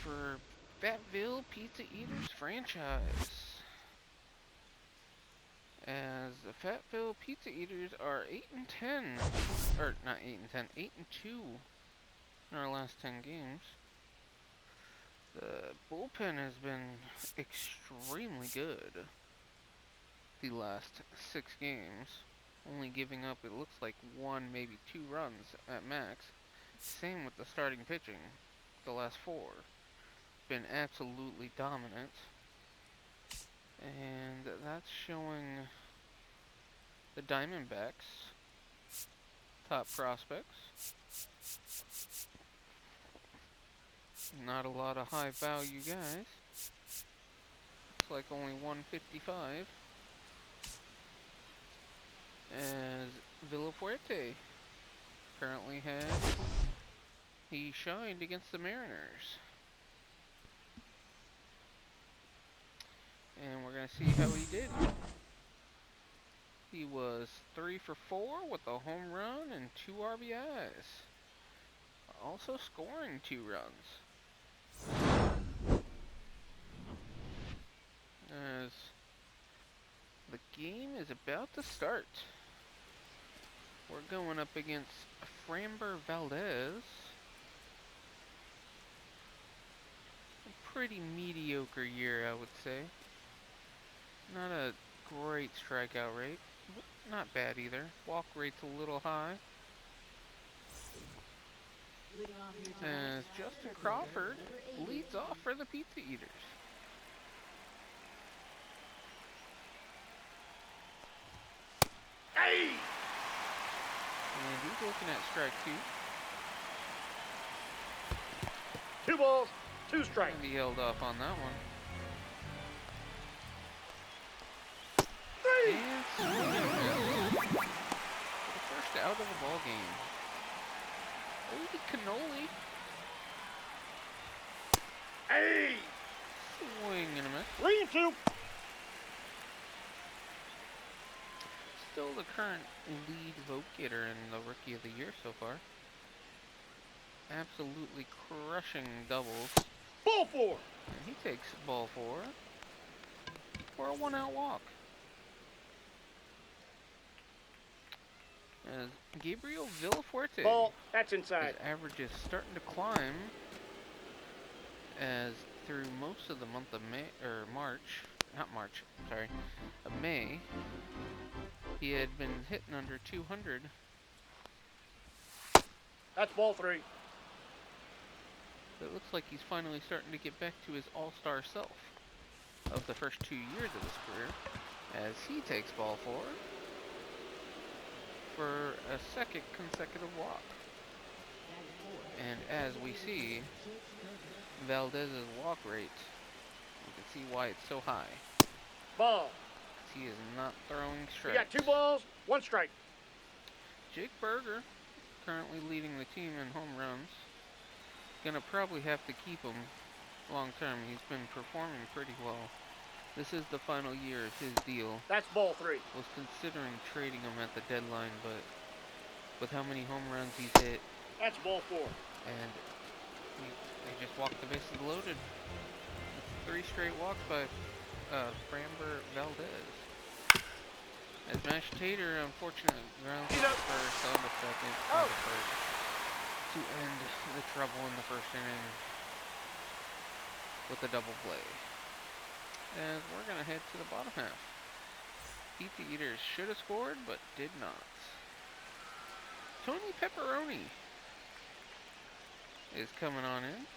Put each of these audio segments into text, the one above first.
for Fatville Pizza Eaters franchise. As the Fatville Pizza Eaters are 8-10, or not 8-10, 8-2 in our last 10 games. The bullpen has been extremely good the last 6 games, only giving up, it looks like, 1, maybe 2 runs at max. Same with the starting pitching, the last 4. Been absolutely dominant. And that's showing the Diamondbacks top prospects. Not a lot of high value guys. Looks like only 155. As Villafuerte currently has, he shined against the Mariners. And we're going to see how he did. He was 3 for 4 with a home run and 2 RBIs. Also scoring 2 runs. As the game is about to start. We're going up against Framber Valdez. A pretty mediocre year, I would say. Not a great strikeout rate, but not bad either. Walk rate's a little high. As Justin Crawford leads off for the Pizza Eaters. Hey! And he's looking at strike 2. 2 balls, 2 strikes. And he held off on that one. 3! And swing and a miss. For the first out of the ball game. Holy cannoli. Hey! Swing and a miss. 3 and 2. Still the current lead vote getter in the Rookie of the Year so far. Absolutely crushing doubles. Ball 4. And he takes ball 4 for a 1-out walk. As Gabriel Villafuerte, Ball, that's inside. his average is starting to climb. As through most of the month of May, he had been hitting under 200. That's ball 3. It looks like he's finally starting to get back to his all-star self of the first 2 years of his career, as he takes ball 4 for a second consecutive walk. And as we see, Valdez's walk rate, you can see why it's so high. Ball. He is not throwing You strikes. got 2 balls, 1 strike. Jake Berger, currently leading the team in home runs. Gonna probably have to keep him long term. He's been performing pretty well. This is the final year of his deal. That's ball 3. Was considering trading him at the deadline, but with how many home runs he's hit, That's ball 4. and they just walked the bases loaded. 3 straight walks by Framber Valdez. As Mash Tater, unfortunately, grounds out first on the second, on the first, to end the trouble in the first inning with a double play. As we're going to head to the bottom half. Pizza Eaters should have scored, but did not. Tony Pepperoni is coming on in.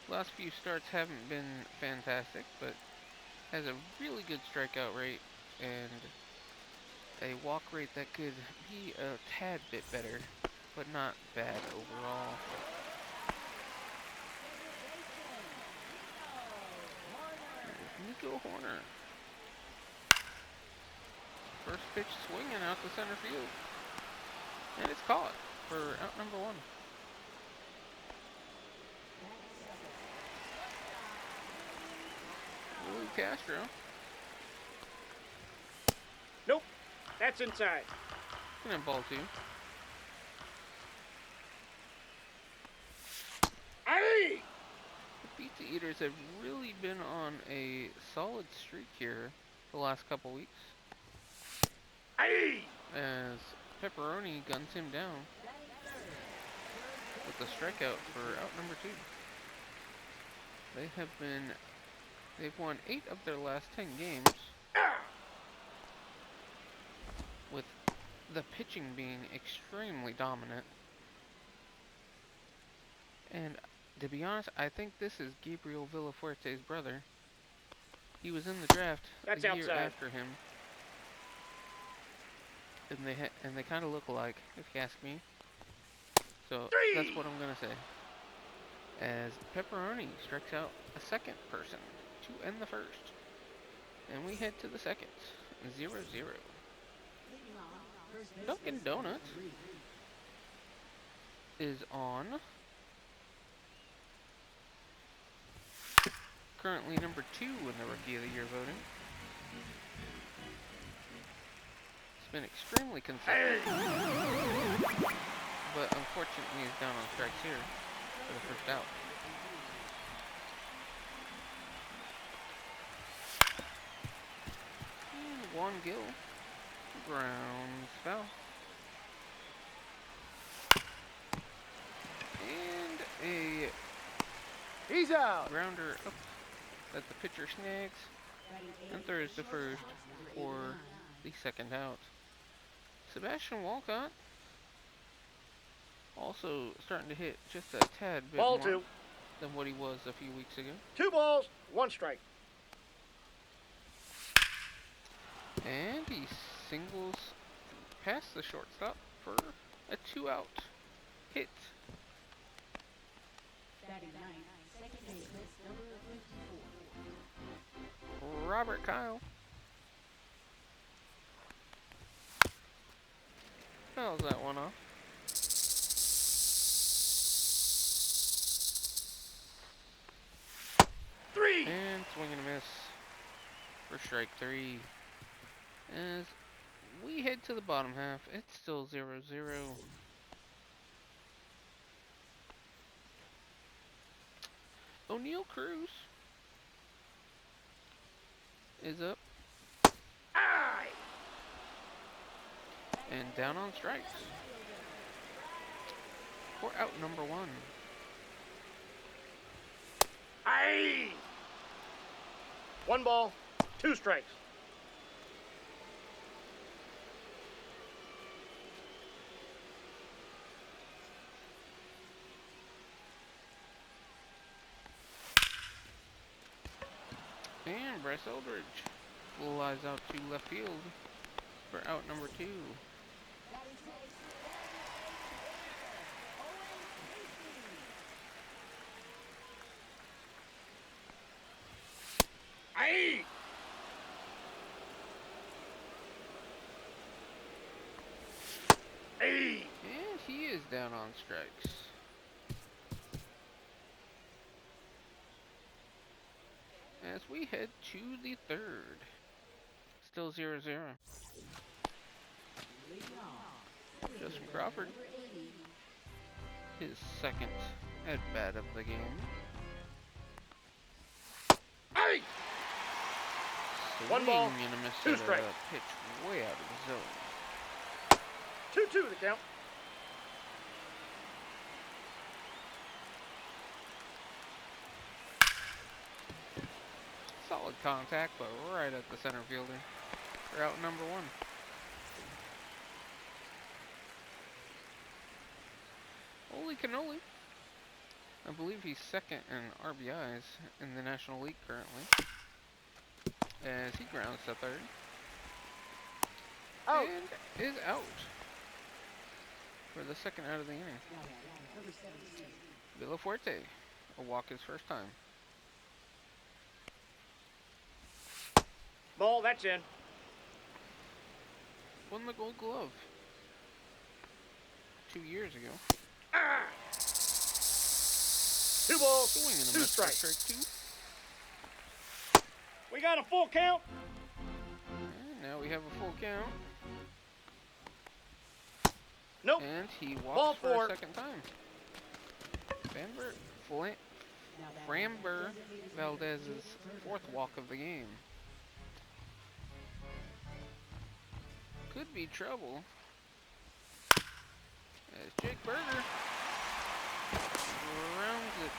Last few starts haven't been fantastic, but has a really good strikeout rate and a walk rate that could be a tad bit better, but not bad overall. Nico Horner. First pitch swinging out to center field. And it's caught for out number 1. Willie Castro. Nope, that's inside. And ball 2. Hey! Eaters have really been on a solid streak here the last couple weeks. Aye! As Pepperoni guns him down with a strikeout for out number 2. They've won 8 of their last 10 games, with the pitching being extremely dominant. And to be honest, I think this is Gabriel Villafuerte's brother. He was in the draft That's a year outside. after him, and they kind of look alike, if you ask me. So that's what I'm gonna say. As Pepperoni strikes out a second person to end the first, and we head to the second. 0-0. Dunkin' Donuts is on. Currently number 2 in the Rookie of the Year voting. It's been extremely consistent, but unfortunately is down on strikes here for the first out. And Juan Gill grounds foul. And a He's out. grounder up that the pitcher snags and throws to first for the second out. Sebastian Walcott also starting to hit just a tad bit Ball more 2. than what he was a few weeks ago. 2 balls, 1 strike. And he singles past the shortstop for a 2-out hit. Robert Kyle fouls that one off. And swing and a miss for strike 3. As we head to the bottom half, it's still 0-0. O'Neal Cruz is up Aye! and down on strikes for out number 1. Aye! 1 ball, 2 strikes. And Bryce Eldridge flies out to left field for out number 2. Aye! Aye! And he is down on strikes. As we head to the third. Still 0-0. Justin Crawford. His second at bat of the game. Aye! 1 ball, Swing and a miss 2 at a strikes. pitch way out of the zone. 2-2 the count. Solid contact, but right at the center fielder for out number 1. Oli Cannoli. I believe he's second in RBIs in the National League currently, as he grounds to third. Out. And is out for the second out of the inning. Villafuerte will walk his first time. Ball, that's in. Won the Gold Glove 2 years ago. Ah! 2 balls, Swing and a 2 miss for strikes. strike 2. We got a full count. And now we have a full count. Nope. And he Ball walks for 4. a second time. Vanberg Framber Valdez's fourth walk of the game. Could be trouble. As Jake Berger rounds it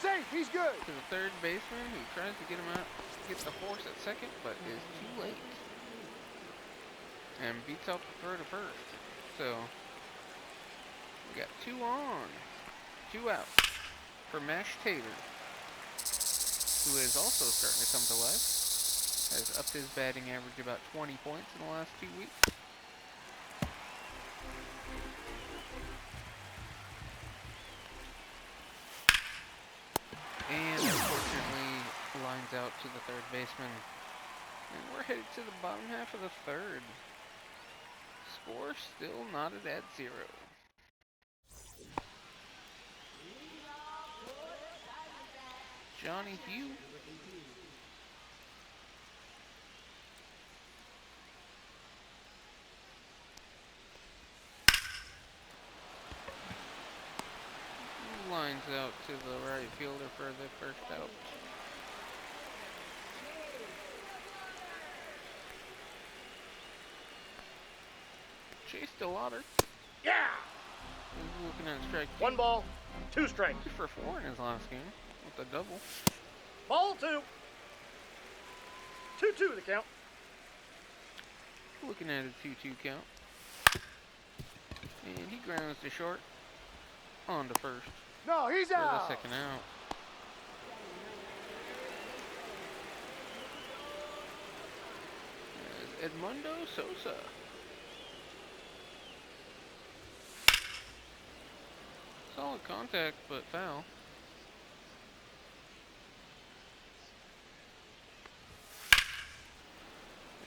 Safe, he's good. to the third baseman, who tries to get him out, get the force at second, but is too late. And beats out the throw to first. So, we got 2 on, 2 out for Mashed Tater, who is also starting to come to life. Has upped his batting average about 20 points in the last 2 weeks. And unfortunately lines out to the third baseman. And we're headed to the bottom half of the third. Score still knotted at 0. Johnny Hugh lines out to the right fielder for the first out. Chase DeLauder Yeah! is looking at strike 2. 1 ball, 2 strikes. 2 for 4 in his last game with a double. Ball 2. 2-2 the count. Looking at a 2-2 count. And he grounds to short. On to first No, he's for the out. second out. There's Edmundo Sosa. Solid contact, but foul.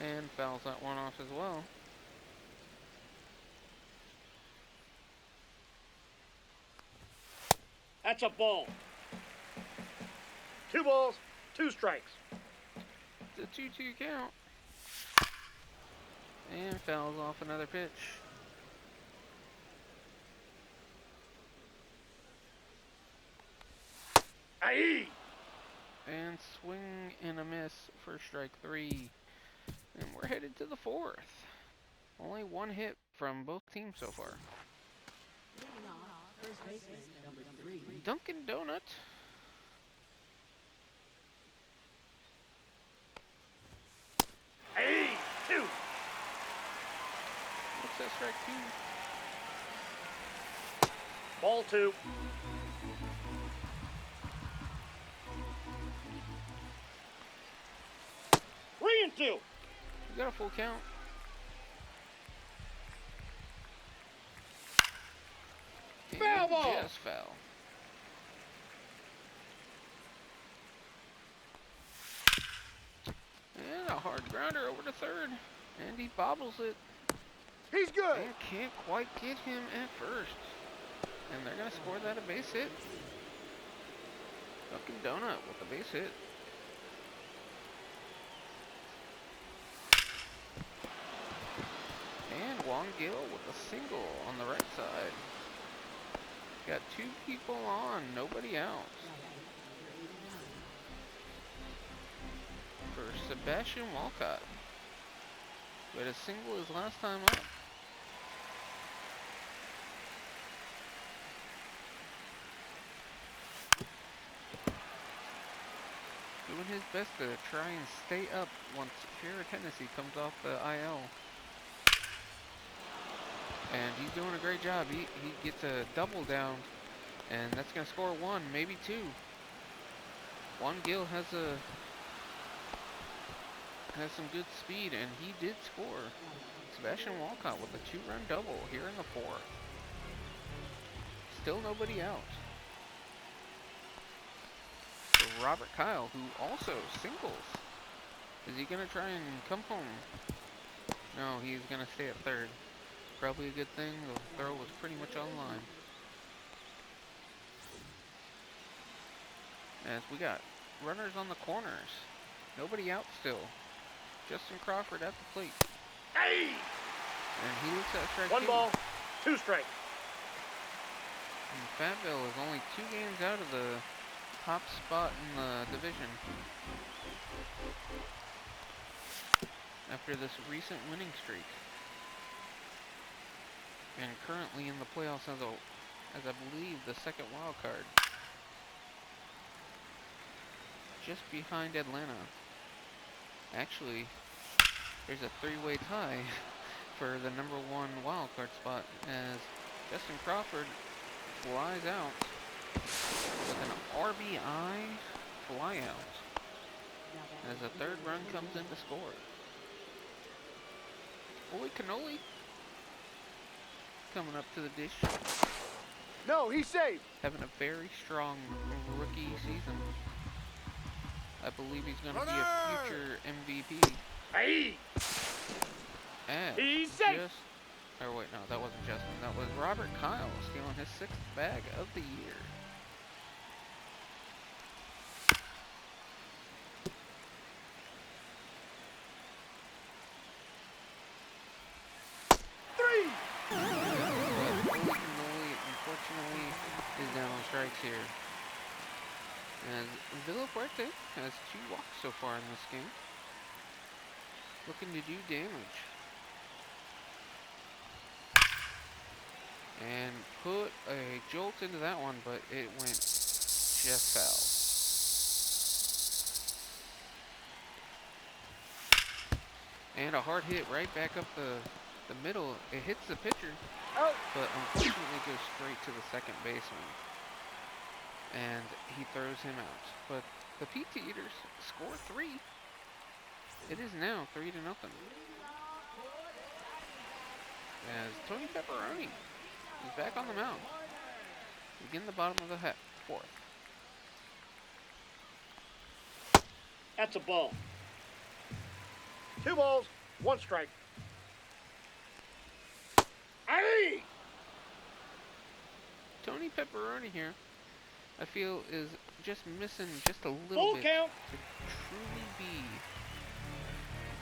And fouls that one off as well. That's a ball. 2 balls, 2 strikes. It's a 2-2 count. And fouls off another pitch. Aye! And swing and a miss for strike 3. And we're headed to the 4th. Only 1 hit from both teams so far. Dunkin' Donut. Aye! 2. What's that strike 2? Ball 2. Three and 2. You got a full count. Foul ball. Just foul. And a hard grounder over to third. And he bobbles it. He's good. And can't quite get him at first. And they're going to score that a base hit. Dunkin' Donut with a base hit. And Juan Gill with a single on the right side. Got 2 people on, nobody out. For Sebastian Walcott. But a single his last time up. Doing his best to try and stay up once Jared Hennessy comes off the IL. And he's doing a great job. He gets a double down, and that's going to score 1, maybe 2. Juan Gill has some good speed, and he did score. Sebastian Walcott with a 2-run double here in the 4th. Still nobody out. So Robert Kyle, who also singles. Is he going to try and come home? No, he's going to stay at third. Probably a good thing. The throw was pretty much on line. As we got runners on the corners. Nobody out still. Justin Crawford at the plate. Aye! And he looks at strike 1 2. ball, 2 strikes. And Fatville is only 2 games out of the top spot in the division after this recent winning streak, and currently in the playoffs as I believe the second wild card, just behind Atlanta. Actually, there's a three-way tie for the number one wild card spot as Justin Crawford flies out with an RBI flyout as a third run comes in to score. Oli Cannoli coming up to the dish, No, he's safe. having a very strong rookie season. I believe he's going to be a future MVP. Hey! And He's safe. or wait, no, that wasn't Justin. That was Robert Kyle stealing his 6th bag of the year. Three. But Oli Cannoli, unfortunately, is down on strikes here. As Villafuerte has 2 walks so far in this game, looking to do damage. And put a jolt into that one, but it went just foul. And a hard hit right back up the middle. It hits the pitcher, Out. but unfortunately goes straight to the second baseman. And he throws him out. But the Pizza Eaters score 3. It is now 3-0. As Tony Pepperoni is back on the mound. Begin the bottom of the 4th. That's a ball. 2 balls, 1 strike. Hey! Tony Pepperoni here, I feel, is just missing just a little Full bit count. to truly be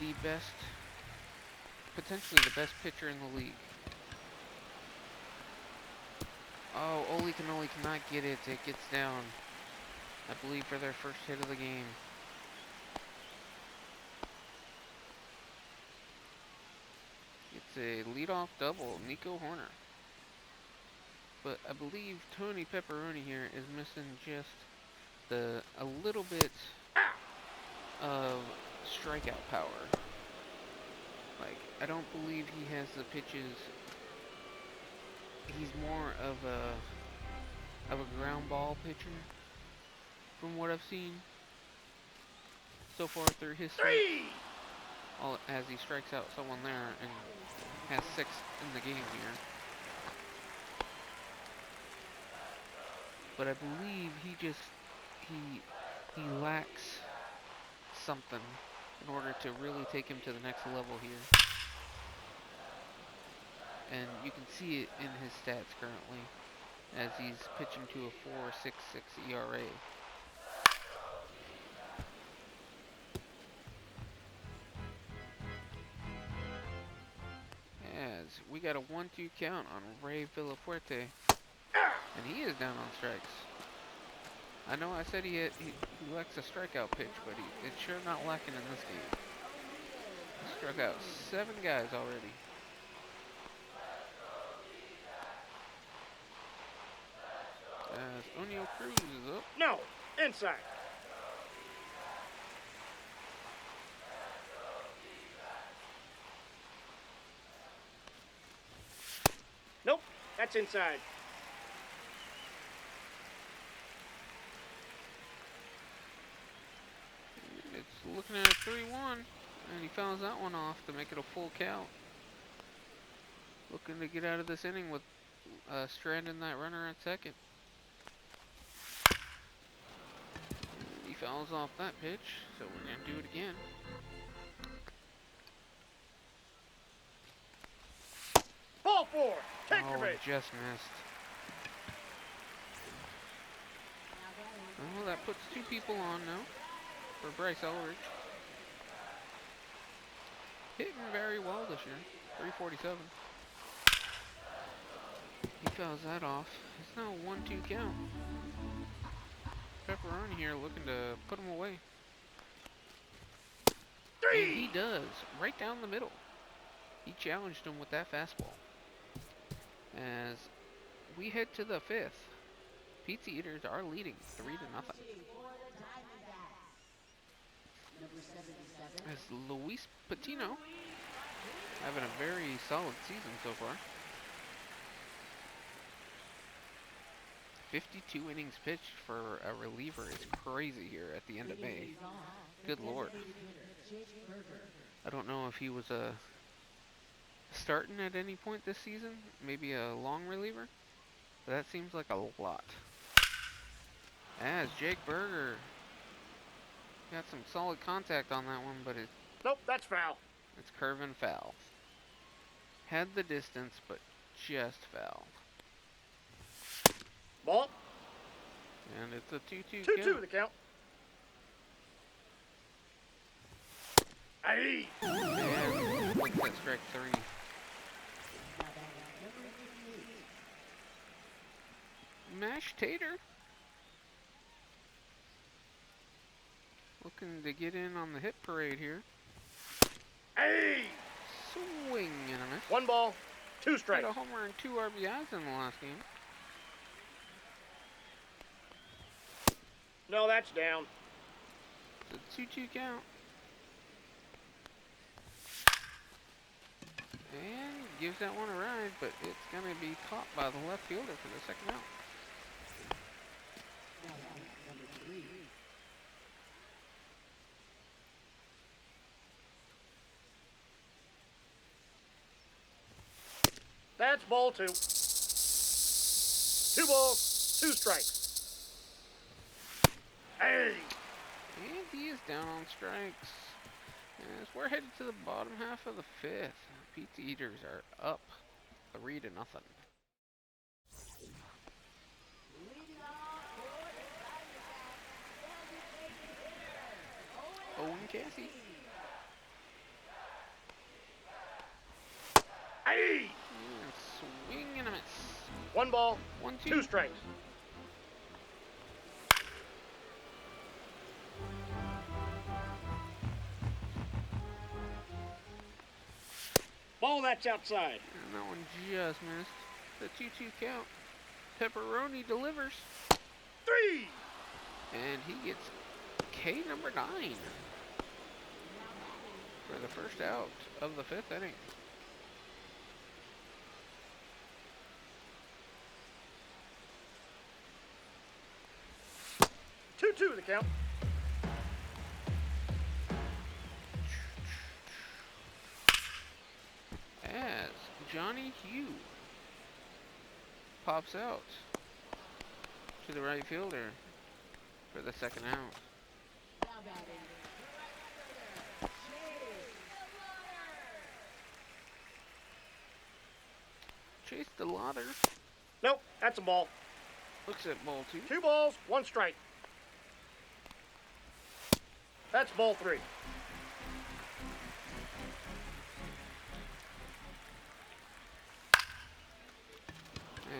the best, potentially the best pitcher in the league. Oh, Oli Cannoli cannot get it. It gets down, I believe, for their first hit of the game. It's a leadoff double, Nico Horner. But I believe Tony Pepperoni here is missing just a little bit of strikeout power. Like, I don't believe he has the pitches. He's more of a ground ball pitcher from what I've seen so far through history. 3! As he strikes out someone there and has 6 in the game here. But I believe he lacks something in order to really take him to the next level here. And you can see it in his stats currently, as he's pitching to a 4.66 ERA. As we got a 1-2 count on Ray Villafuerte, and he is down on strikes. I know I said he lacks a strikeout pitch, but it's sure not lacking in this game. He struck out 7 guys already. As O'Neal Cruz is up. No. Inside. Nope. That's inside. It's looking at a 3-1, and he fouls that one off to make it a full count. Looking to get out of this inning with stranding that runner at second. He fouls off that pitch, so we're going to do it again. Ball 4. Take your Oh, base. just missed. Well, that puts 2 people on now for Bryce Elridge. Hitting very well this year, 347. He fouls that off. It's now a 1-2 count. Pepperoni pepperoni here looking to put him away. Three. And he does, right down the middle. He challenged him with that fastball. As we head to the fifth, Pizza Eaters are leading 3-0. As Luis Patino having a very solid season so far. 52 innings pitched for a reliever is crazy here at the end of May. Good lord. I don't know if he was starting at any point this season, maybe a long reliever, but that seems like a lot. As Jake Berger got some solid contact on that one, but Nope, that's foul. it's curving foul. Had the distance, but just foul. Ball. And it's a 2-2 2-2 count. the count. Aye. And looks at strike 3. Mashed tater. Looking to get in on the hit parade here. Aye. Swing and a miss. 1 ball, 2 Had strikes. a homer and 2 RBIs in the last game. No, that's down. It's a 2-2 count. And gives that one a ride, but it's going to be caught by the left fielder for the second out. That's ball 2. 2 balls, 2 strikes. Aye. And he is down on strikes. As we're headed to the bottom half of the fifth, Pizza Eaters are up 3-0. Owen Cassie. Aye. And swing and a miss. 1 ball, 1-2. 2 strikes. Ball, that's outside. And that one just missed. The 2-2 count. Pepperoni delivers. 3. And he gets K number 9 for the first out of the fifth inning. Two the count. As Johnny Hugh pops out to the right fielder for the second out. Chase DeLauder Nope, that's a ball. looks at ball 2. 2 balls, 1 strike. That's ball 3.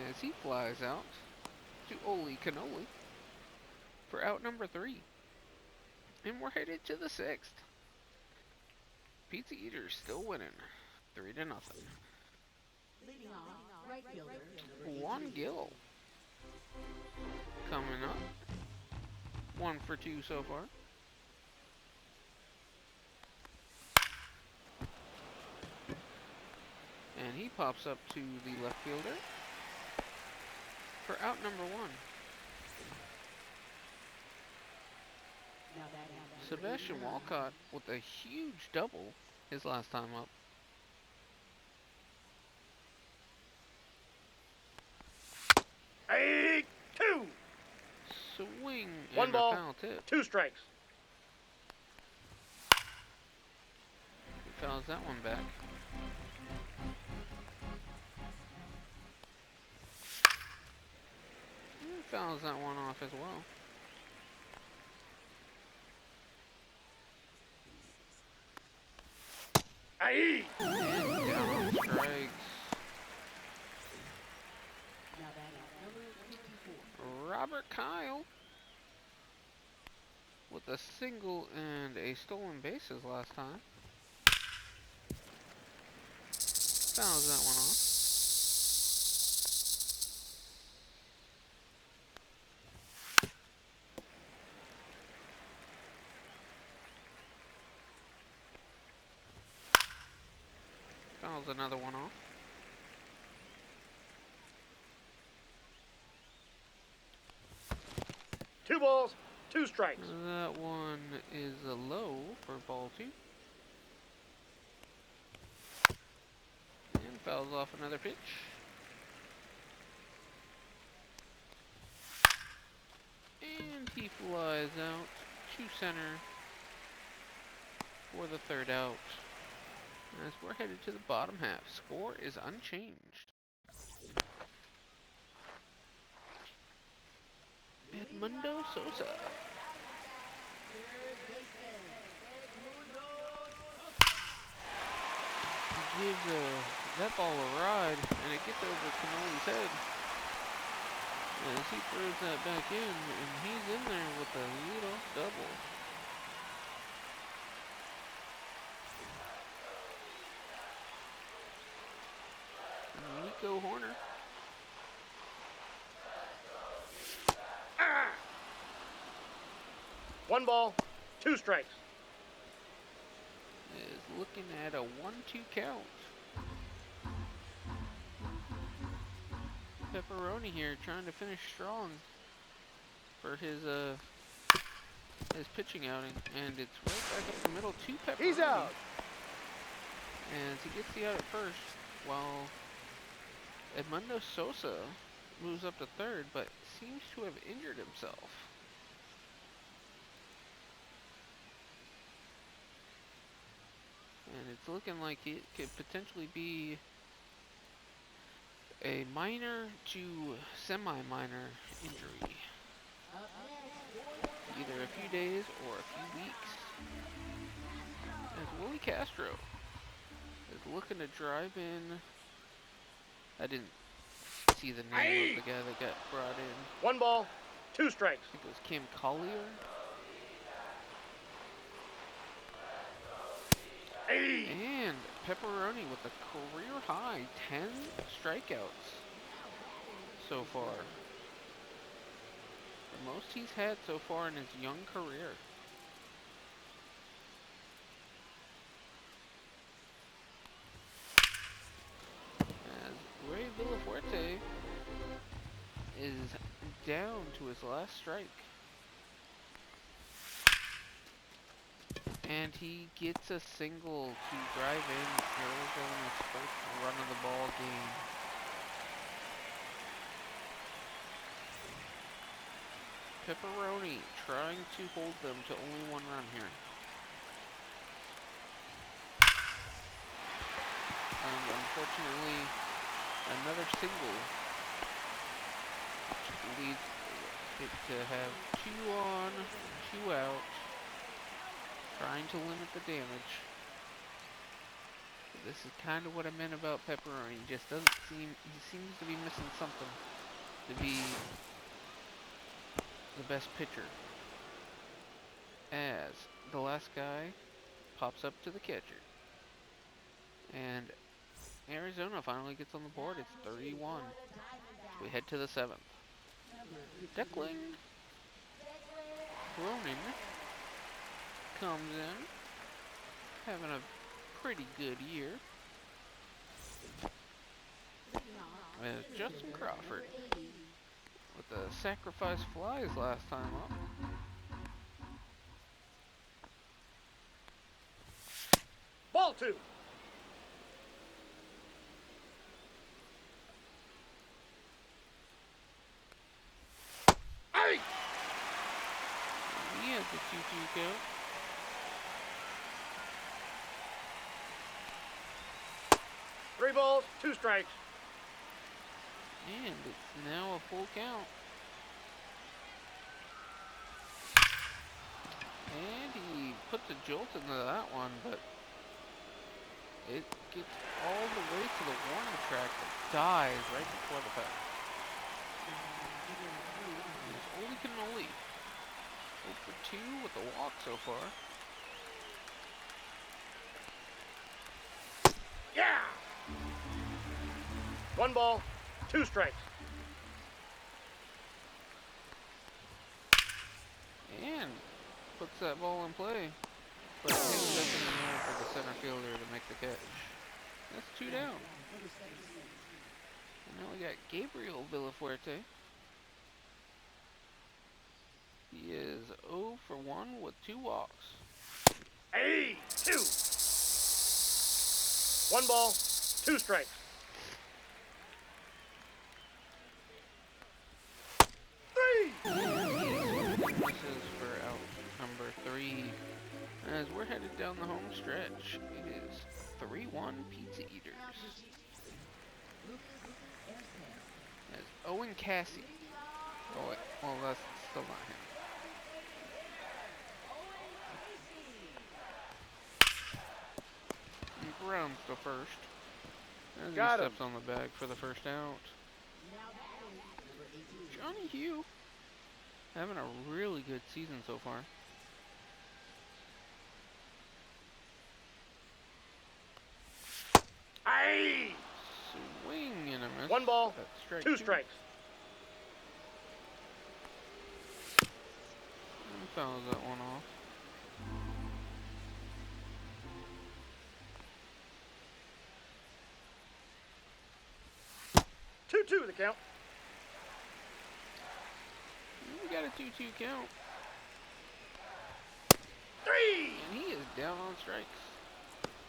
As he flies out to Oli Cannoli for out number 3. And we're headed to the sixth. Pizza Eaters still winning 3-0. Leading off, right fielder. Juan Gill coming up. 1 for 2 so far. And he pops up to the left fielder for out number 1. Sebastian Walcott with a huge double his last time up. Aye. 2. Swing 1 and ball, a foul tip. 2 strikes. He fouls that one back. And fouls that one off as well. Aye. And down on strikes. Robert Kyle with a single and a stolen bases last time. Fouls that one off. Fouls another one off. Two balls, two strikes. That one is a low for ball two. And fouls off another pitch. And he flies out to center for the third out. As we're headed to the bottom half, score is unchanged. Edmundo Sosa. He gives that ball a ride, and it gets over Canoli's head. As he throws that back in, and he's in there with a leadoff double. Nico Horner. One ball, two strikes. Is looking at a 1-2 count. Pepperoni here trying to finish strong for his pitching outing, and it's right back up the middle to Pepperoni. He's out. And he gets the out at first, while Edmundo Sosa moves up to third, but seems to have injured himself. And it's looking like it could potentially be a minor to semi-minor injury. Either a few days or a few weeks. As Willie Castro is looking to drive in. I didn't see the name of the guy that got brought in. One ball, two strikes. I think it was Kim Collier. And Pepperoni with a career high 10 strikeouts so far. The most he's had so far in his young career. As Ray Villafuerte is down to his last strike. And he gets a single to drive in Arizona's first run of the ball game. Pepperoni trying to hold them to only one run here. And unfortunately, another single leads it to have 2 on, 2 out. Trying to limit the damage. This is kind of what I meant about Pepperoni. He just doesn't seem, he seems to be missing something to be the best pitcher. As the last guy pops up to the catcher. And Arizona finally gets on the board. It's 3-1. We head to the 7th. Declan Cronin comes in, having a pretty good year. Justin Crawford with the sacrifice flies last time up. Ball two. Hey! He has the 2-2 count. Three balls, two strikes. And it's now a full count. And he puts a jolt into that one, but it gets all the way to the warning track but dies right before the pass. It's Oli Canoli for 2 with a walk so far. Yeah! 1 ball, 2 strikes. And puts that ball in play. But it takes up in the air for the center fielder to make the catch. That's 2 down. And now we got Gabriel Villafuerte. He is 0 for 1 with 2 walks. Hey, 2. 1 ball, 2 strikes. 3! Misses for out number 3. As we're headed down the home stretch, it is 3-1 Pizza Eaters. As Owen Cassie. Oh, wait. Well, that's still not him. And grounds the first. As Got he him. steps on the bag for the first out. Johnny Hugh. Having a really good season so far. Hey! Swing and a miss. 1 ball, That's strike 2 strikes. And fouls that one off. Two the count. And we got a 2-2 count. 3! And he is down on strikes.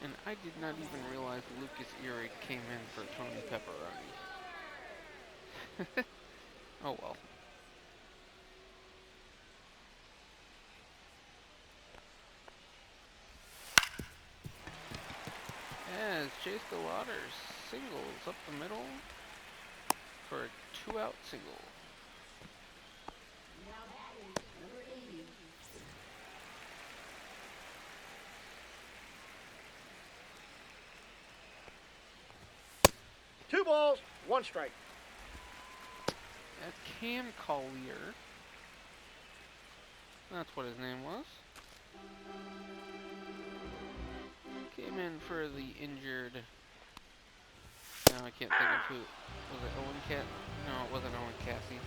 And I did not even realize Lucas Erie came in for Tony Pepperoni. Oh well. As Chase Galauders singles up the middle for a 2-out single. Two balls, 1 strike. That's Cam Collier. That's what his name was. Came in for the injured. Now I can't think of who. Was it Owen Cat? No, it wasn't Owen Cassie.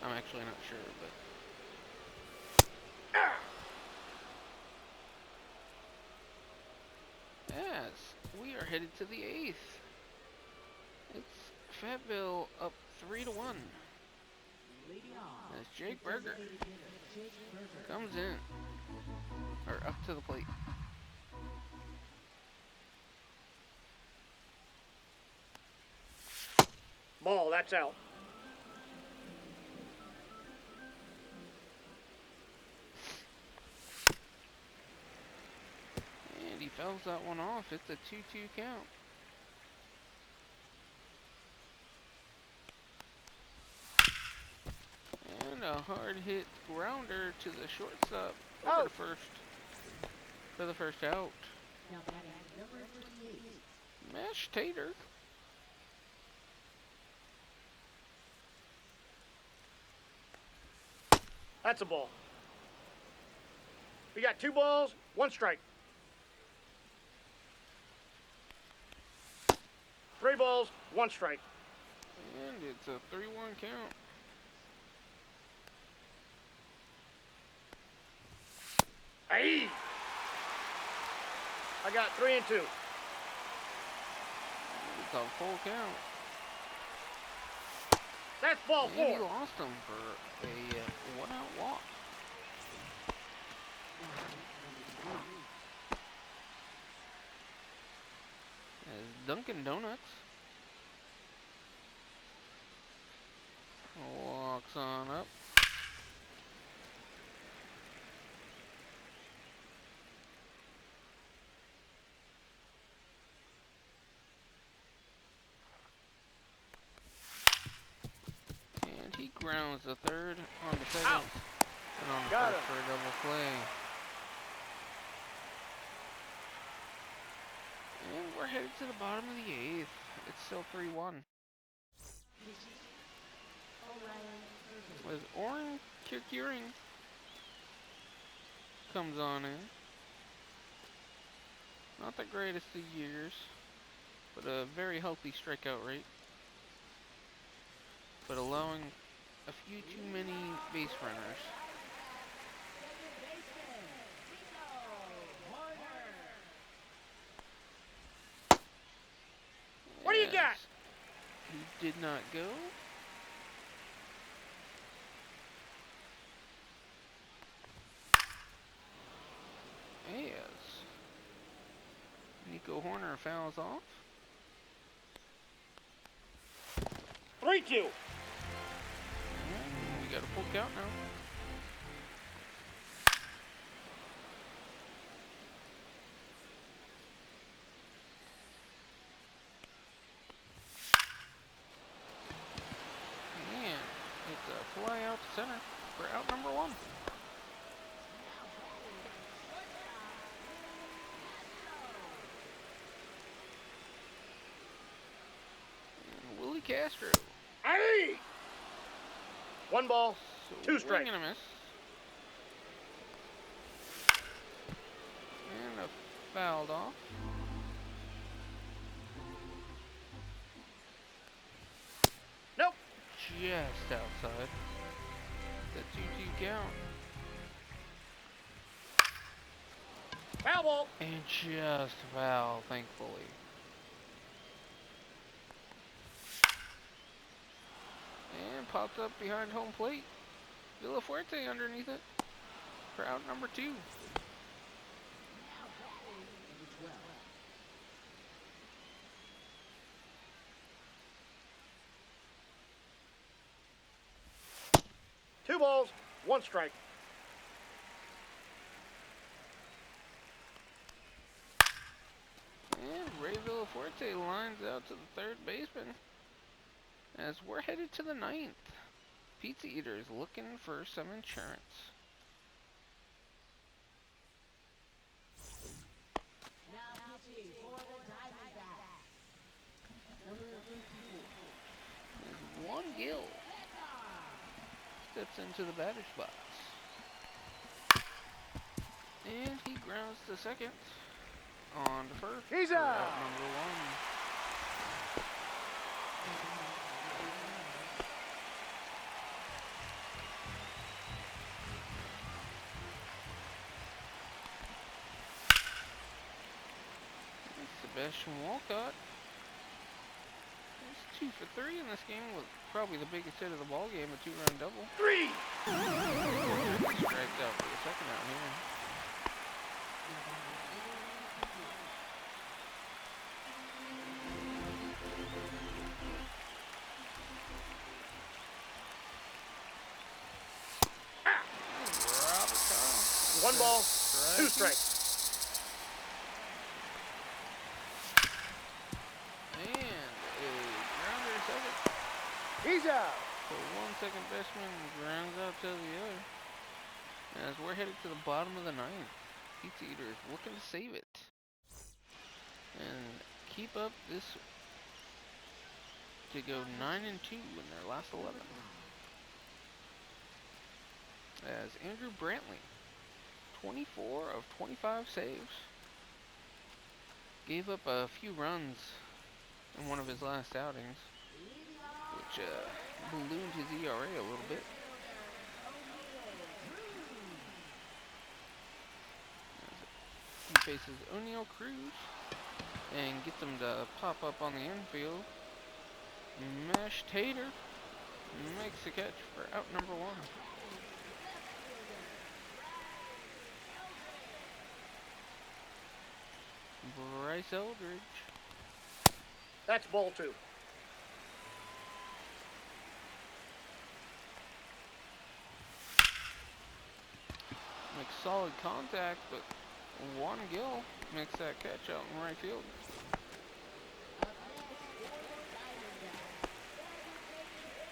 I'm actually not sure, but. As we are headed to the 8th. It's Fatville up 3-1. As Jake Berger comes in, or up to the plate. Ball, that's out. And he fouls that one off. It's a 2-2 count. And a hard hit grounder to the shortstop over for the first out. Mash Tater. That's a ball. We got 2 balls, 1 strike. 3 balls, 1 strike. And it's a 3-1 count. Hey! I got 3 and 2. It's a full count. That's ball And he 4. lost him for a 1-out walk. As Dunkin' Donuts walks on up. And he grounds the third on the second. Out. And on the Got first him. for a double play. And we're headed to the bottom of the 8th. It's still 3-1. With Oren Keuring comes on in. Not the greatest of years, but a very healthy strikeout rate. But allowing a few too many base runners. What do you got? Yes. He did not go. Yes. Nico Horner fouls off. 3-2. And we got a full count now. And it's a fly out to center for out number 1. And Willie Castro. Aye! 1 ball, So 2 strikes. swing and a miss. And a fouled off. Nope. Just outside the 2-2 count. Foul ball. And just foul, thankfully. And popped up behind home plate. Villafuerte underneath it for out number 2. Two balls, 1 strike. And Ray Villafuerte lines out to the third baseman as we're headed to the 9th. Pizza Eaters looking for some insurance. As Juan Gill steps into the batter's box. And he grounds to second. On to first. He's for out. Number 1. Sebastian Walcott is 2 for 3 in this game with probably the biggest hit of the ball game, a 2-run double. 3. Striked out for the second out here. Robert Kyle. 1 ball, 2 Strike. strikes. And a grounder to second. He's out. So 1 second baseman grounds out to the other. As we're headed to the bottom of the 9th, Pizza Eaters looking to save it and keep up this to go 9-2 in their last 11. As Andrew Brantley, 24 of 25 saves, gave up a few runs in one of his last outings, which ballooned his ERA a little bit. He faces O'Neal Cruz and gets him to pop up on the infield. Mesh Tater makes the catch for out number 1. Bryce Eldridge. That's ball 2. Makes solid contact, but Juan Gill makes that catch out in right field.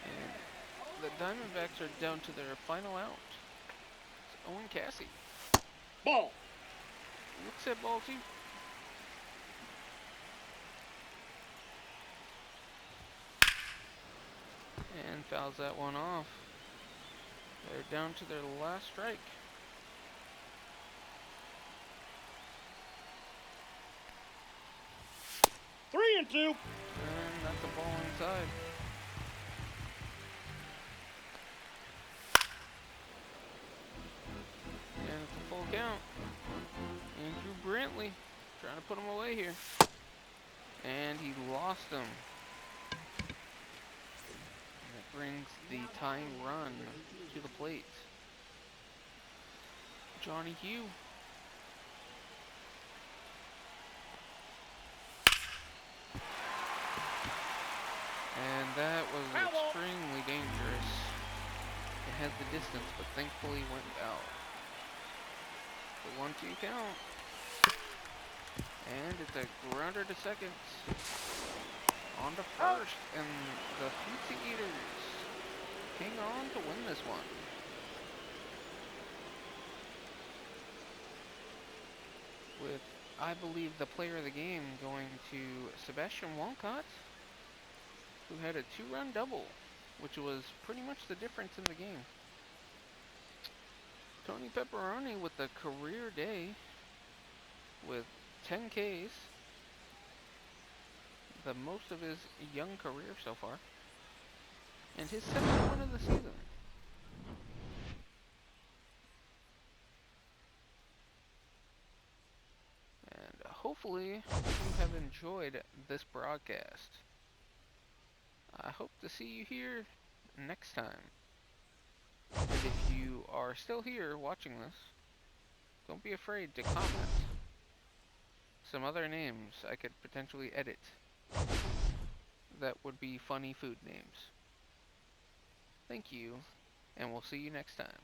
And the Diamondbacks are down to their final out. It's Owen Cassie. Ball. Looks at ball 2. And fouls that one off. They're down to their last strike. Three and two. And that's a ball inside. And it's a full count. Andrew Brantley trying to put him away here. And he lost him. And it brings the tying run to the plate. Johnny Hugh. And that was extremely dangerous. It had the distance, but thankfully went out. The 1-2 count. And it's a grounder to second. On to first, and the Pizza Eaters hang on to win this one. With, I believe, the player of the game going to Sebastian Walcott, who had a 2-run double, which was pretty much the difference in the game. Tony Pepperoni with a career day with 10 Ks, the most of his young career so far, and his 7th win of the season. And hopefully you have enjoyed this broadcast. I hope to see you here next time. And if you are still here watching this, don't be afraid to comment some other names I could potentially edit that would be funny food names. Thank you, and we'll see you next time.